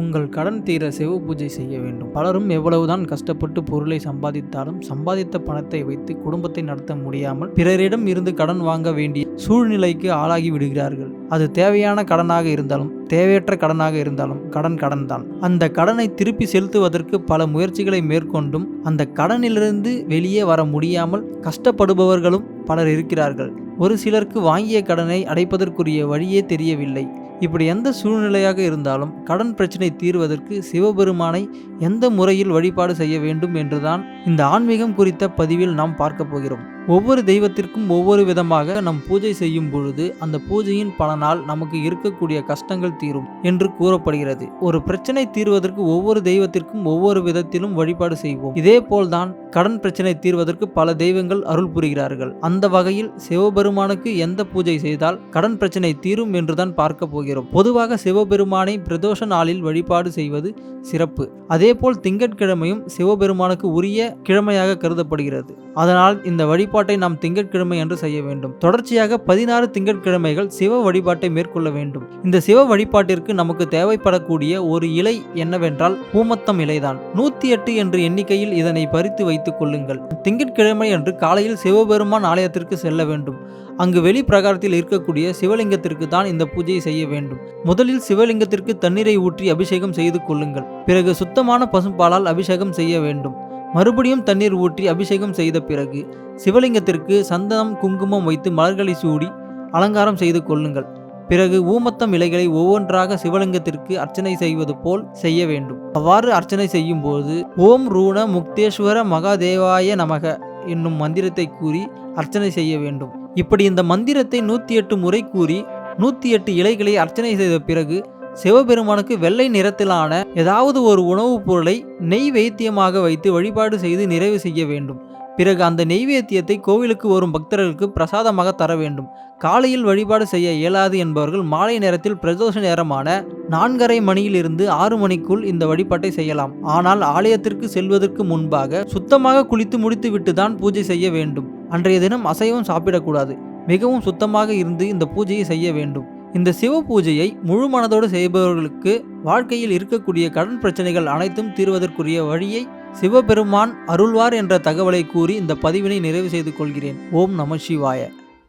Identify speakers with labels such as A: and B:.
A: உங்கள் கடன் தீர சிவ பூஜை செய்ய வேண்டும். பலரும் எவ்வளவுதான் கஷ்டப்பட்டு பொருளை சம்பாதித்தாலும் சம்பாதித்த பணத்தை வைத்து குடும்பத்தை நடத்த முடியாமல் பிறரிடம் இருந்து கடன் வாங்க வேண்டிய சூழ்நிலைக்கு ஆளாகி விடுகிறார்கள். அது தேவையான கடனாக இருந்தாலும் தேவையற்ற கடனாக இருந்தாலும் கடன் தான். அந்த கடனை திருப்பி செலுத்துவதற்கு பல முயற்சிகளை மேற்கொண்டும் அந்த கடனிலிருந்து வெளியே வர முடியாமல் கஷ்டப்படுபவர்களும் பலர் இருக்கிறார்கள். ஒரு சிலருக்கு வாங்கிய கடனை அடைப்பதற்குரிய வழியே தெரியவில்லை. இப்படி எந்த சூழ்நிலையாக இருந்தாலும் கடன் பிரச்சனை தீர்வதற்கு சிவபெருமானை எந்த முறையில் வழிபாடு செய்ய வேண்டும் என்றுதான் இந்த ஆன்மீகம் குறித்த பதிவில் நாம் பார்க்க போகிறோம். ஒவ்வொரு தெய்வத்திற்கும் ஒவ்வொரு விதமாக நம் பூஜை செய்யும் பொழுது அந்த பூஜையின் பலனால் நமக்கு இருக்கக்கூடிய கஷ்டங்கள் தீரும் என்று கூறப்படுகிறது. ஒரு பிரச்சனை தீர்வதற்கு ஒவ்வொரு தெய்வத்திற்கும் ஒவ்வொரு விதத்திலும் வழிபாடு செய்வோம். இதே போல்தான் கடன் பிரச்சனை தீர்வதற்கு பல தெய்வங்கள் அருள் புரிகிறார்கள். அந்த வகையில் சிவபெருமானுக்கு எந்த பூஜை செய்தால் கடன் பிரச்சனை தீரும் என்றுதான் பார்க்க போகிறோம். பொதுவாக சிவபெருமானை பிரதோஷ நாளில் வழிபாடு செய்வது சிறப்பு. அதேபோல் திங்கட்கிழமையும் சிவபெருமானுக்கு உரிய கிழமையாக கருதப்படுகிறது. அதனால் இந்த வழிபாட்டை நாம் திங்கட்கிழமை என்று செய்ய வேண்டும். தொடர்ச்சியாக 16 திங்கட்கிழமைகள் சிவ வழிபாட்டை மேற்கொள்ள வேண்டும். இந்த சிவ வழிபாட்டிற்கு நமக்கு தேவைப்படக்கூடிய ஒரு இலை என்னவென்றால் ஊமத்தம் இலைதான். 108 என்ற எண்ணிக்கையில் இதனை பறித்து வைத்துக் கொள்ளுங்கள். திங்கட்கிழமை அன்று காலையில் சிவபெருமான் ஆலயத்திற்கு செல்ல வேண்டும். அங்கு வெளி பிரகாரத்தில் இருக்கக்கூடிய சிவலிங்கத்திற்கு தான் இந்த பூஜையை செய்ய வேண்டும். முதலில் சிவலிங்கத்திற்கு தண்ணீரை ஊற்றி அபிஷேகம் செய்து கொள்ளுங்கள். பிறகு சுத்தமான பசும்பாலால் அபிஷேகம் செய்ய வேண்டும். மறுபடியும் தண்ணீர் ஊற்றி அபிஷேகம் செய்த பிறகு சிவலிங்கத்திற்கு சந்தனம் குங்குமம் வைத்து மலர்களை சூடி அலங்காரம் செய்து கொள்ளுங்கள். பிறகு ஊமத்தம் இலைகளை ஒவ்வொன்றாக சிவலிங்கத்திற்கு அர்ச்சனை செய்வது போல் செய்ய வேண்டும். அவ்வாறு அர்ச்சனை செய்யும் போது ஓம் ரூண முக்தேஸ்வர மகாதேவாய நமக என்னும் மந்திரத்தை கூறி அர்ச்சனை செய்ய வேண்டும். இப்படி இந்த மந்திரத்தை 108 முறை கூறி 108 இலைகளை அர்ச்சனை செய்த பிறகு சிவபெருமானுக்கு வெள்ளை நிறத்திலான ஏதாவது ஒரு உணவுப் பொருளை நெய்வேத்தியமாக வைத்து வழிபாடு செய்து நிறைவு செய்ய வேண்டும். பிறகு அந்த நெய்வேத்தியத்தை கோவிலுக்கு வரும் பக்தர்களுக்கு பிரசாதமாக தர வேண்டும். காலையில் வழிபாடு செய்ய இயலாது என்பவர்கள் மாலை நேரத்தில் பிரதோஷ நேரமான 4:30 மணியிலிருந்து 6 மணிக்குள் இந்த வழிபாட்டை செய்யலாம். ஆனால் ஆலயத்திற்கு செல்வதற்கு முன்பாக சுத்தமாக குளித்து முடித்து விட்டு தான் பூஜை செய்ய வேண்டும். அன்றைய தினம் அசைவம் சாப்பிடக்கூடாது. மிகவும் சுத்தமாக இருந்து இந்த பூஜையை செய்ய வேண்டும். இந்த சிவ பூஜையை முழு மனதோடு செய்பவர்களுக்கு வாழ்க்கையில் இருக்கக்கூடிய கடன் பிரச்சனைகள் அனைத்தும் தீர்வதற்குரிய வழியை சிவபெருமான் அருள்வார் என்ற தகவலை கூறி இந்த பதிவினை நிறைவு செய்து கொள்கிறேன். ஓம் நம சிவாய.